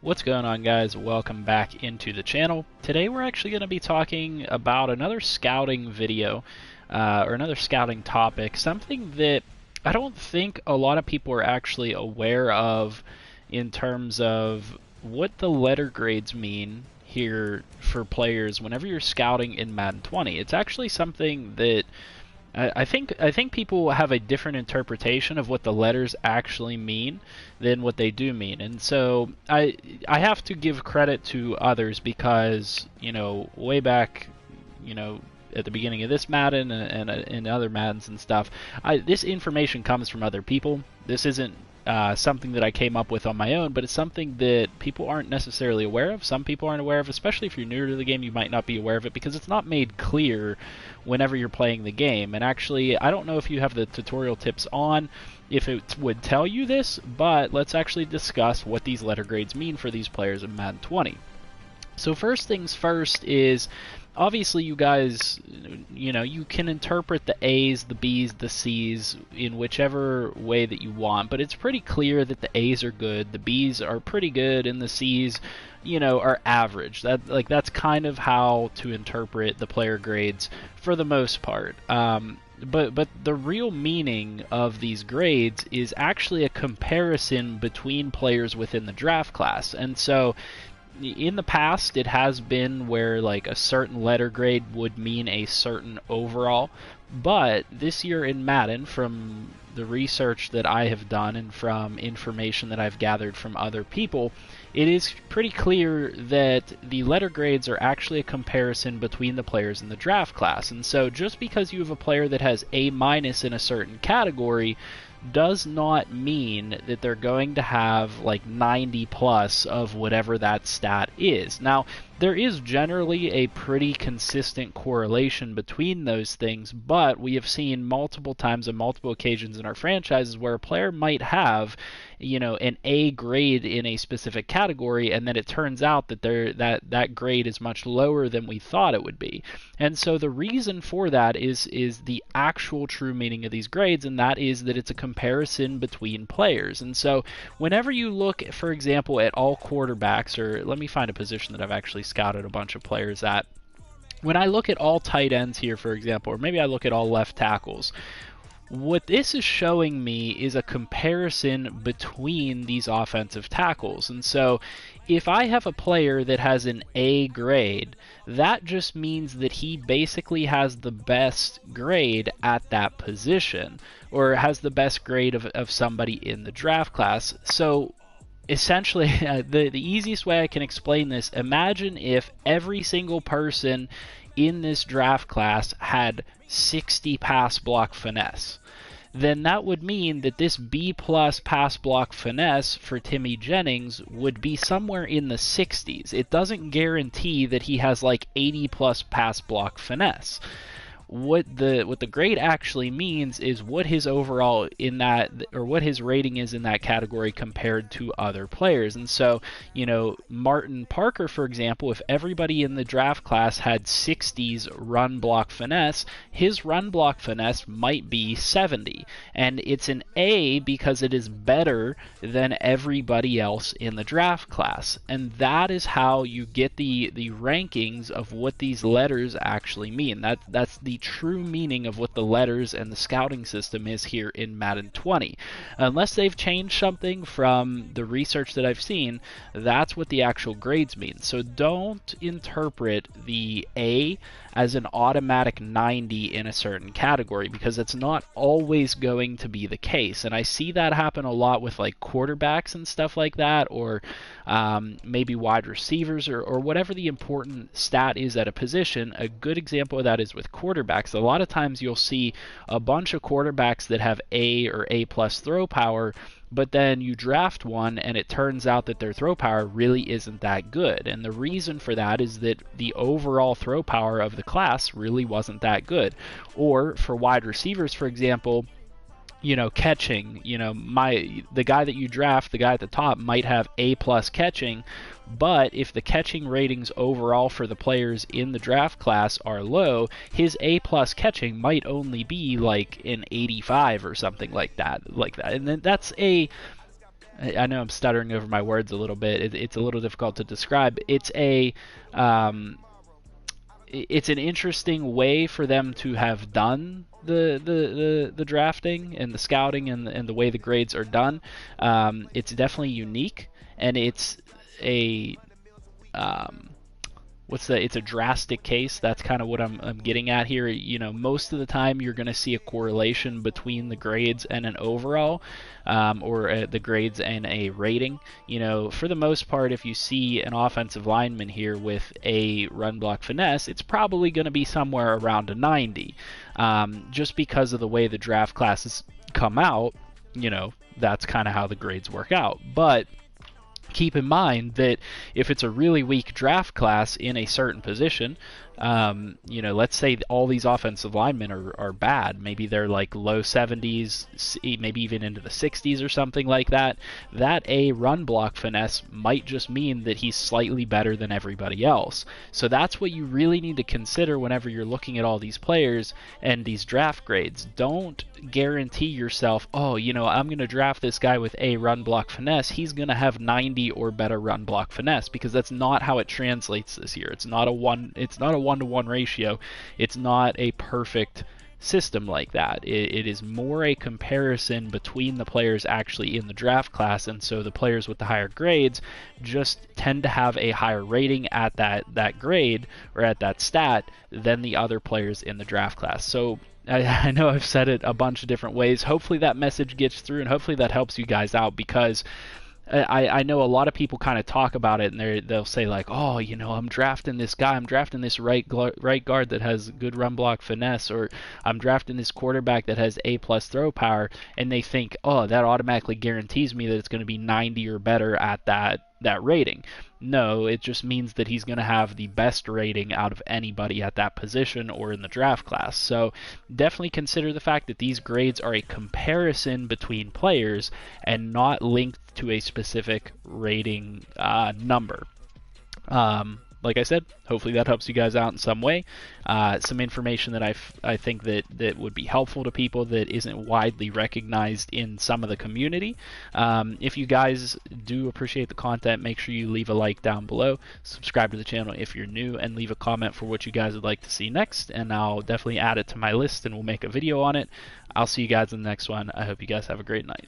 What's going on, guys? Welcome back into the channel. Today we're actually going to be talking about another scouting video or another scouting topic, something that I don't think a lot of people are actually aware of in terms of what the letter grades mean here for players whenever you're scouting in Madden 20. It's actually something that I think people have a different interpretation of what the letters actually mean than what they do mean, and so I have to give credit to others because way back at the beginning of this Madden and other Maddens and stuff, this information comes from other people. This isn't something that I came up with on my own, but it's something that people aren't necessarily aware of. Some people aren't aware of, especially if you're newer to the game, you might not be aware of it because it's not made clear whenever you're playing the game. And actually, I don't know if you have the tutorial tips on, if it would tell you this, but let's actually discuss what these letter grades mean for these players in Madden 20. So first things first is, obviously you guys, you can interpret the A's, the B's, the C's in whichever way that you want, but it's pretty clear that the A's are good, the B's are pretty good, and the C's, are average. That's kind of how to interpret the player grades for the most part. But the real meaning of these grades is actually a comparison between players within the draft class. And so in the past, it has been where like a certain letter grade would mean a certain overall, but this year in Madden, from the research that I have done and from information that I've gathered from other people, it is pretty clear that the letter grades are actually a comparison between the players in the draft class. And so just because you have a player that has A- in a certain category does not mean that they're going to have like 90 plus of whatever that stat is. Now, there is generally a pretty consistent correlation between those things, but we have seen multiple times on multiple occasions in our franchises where a player might have, an A grade in a specific category, and then it turns out that that grade is much lower than we thought it would be. And so the reason for that is the actual true meaning of these grades, and that is that it's a comparison between players. And so whenever you look, for example, at all quarterbacks, or let me find a position that I've actually scouted a bunch of players at. When I look at all tight ends here, for example, or maybe I look at all left tackles, what this is showing me is a comparison between these offensive tackles. And so if I have a player that has an A grade, that just means that he basically has the best grade at that position, or has the best grade of somebody in the draft class. So essentially, the easiest way I can explain this, imagine if every single person in this draft class had 60 pass block finesse. Then that would mean that this B plus pass block finesse for Timmy Jennings would be somewhere in the 60s. It doesn't guarantee that he has like 80 plus pass block finesse. What the grade actually means is what his overall in that, or what his rating is in that category compared to other players. And so, Martin Parker, for example, if everybody in the draft class had 60s run block finesse, his run block finesse might be 70. And it's an A because it is better than everybody else in the draft class. And that is how you get the rankings of what these letters actually mean. That's the true meaning of what the letters and the scouting system is here in Madden 20. Unless they've changed something from the research that I've seen, that's what the actual grades mean. So don't interpret the A as an automatic 90 in a certain category, because it's not always going to be the case. And I see that happen a lot with like quarterbacks and stuff like that, or maybe wide receivers, or whatever the important stat is at a position. A good example of that is with quarterbacks. A lot of times you'll see a bunch of quarterbacks that have A or A plus throw power, but then you draft one and it turns out that their throw power really isn't that good. And the reason for that is that the overall throw power of the class really wasn't that good. Or for wide receivers, for example, catching, the guy that you draft, the guy at the top, might have A plus catching, but if the catching ratings overall for the players in the draft class are low, his A plus catching might only be like an 85 or something like that. And then that's a I know I'm stuttering over my words a little bit. It's a little difficult to describe. Um, it's an interesting way for them to have done the drafting and the scouting and the way the grades are done. It's definitely unique, and it's a um, it's a drastic case. That's kind of what I'm getting at here. You know, most of the time you're going to see a correlation between the grades and an overall, or the grades and a rating. You know, for the most part, if you see an offensive lineman here with a run block finesse, it's probably going to be somewhere around a 90, just because of the way the draft classes come out. You know, that's kind of how the grades work out. But keep in mind that if it's a really weak draft class in a certain position, you know, let's say all these offensive linemen are bad. Maybe they're like low 70s, maybe even into the 60s or something like that. That a run block finesse might just mean that he's slightly better than everybody else. So that's what you really need to consider whenever you're looking at all these players and these draft grades. Don't guarantee yourself, oh, you know, I'm going to draft this guy with a run block finesse. He's going to have 90 or better run block finesse, because that's not how it translates this year. It's not a one-to-one ratio. It's not a perfect system like that. It is more a comparison between the players actually in the draft class, and so the players with the higher grades just tend to have a higher rating at that grade or at that stat than the other players in the draft class. So I know I've said it a bunch of different ways. Hopefully that message gets through, and hopefully that helps you guys out, because I know a lot of people kind of talk about it, and they'll say like, oh, you know, I'm drafting this guy, I'm drafting this right guard that has good run block finesse, or I'm drafting this quarterback that has A+ throw power, and they think, oh, that automatically guarantees me that it's going to be 90 or better at that rating. No, it just means that he's going to have the best rating out of anybody at that position or in the draft class. So definitely consider the fact that these grades are a comparison between players and not linked to a specific rating number. Like I said, hopefully that helps you guys out in some way. Some information that I think that would be helpful to people that isn't widely recognized in some of the community. If you guys do appreciate the content, make sure you leave a like down below, subscribe to the channel if you're new, and leave a comment for what you guys would like to see next, and I'll definitely add it to my list and we'll make a video on it. I'll see you guys in the next one. I hope you guys have a great night.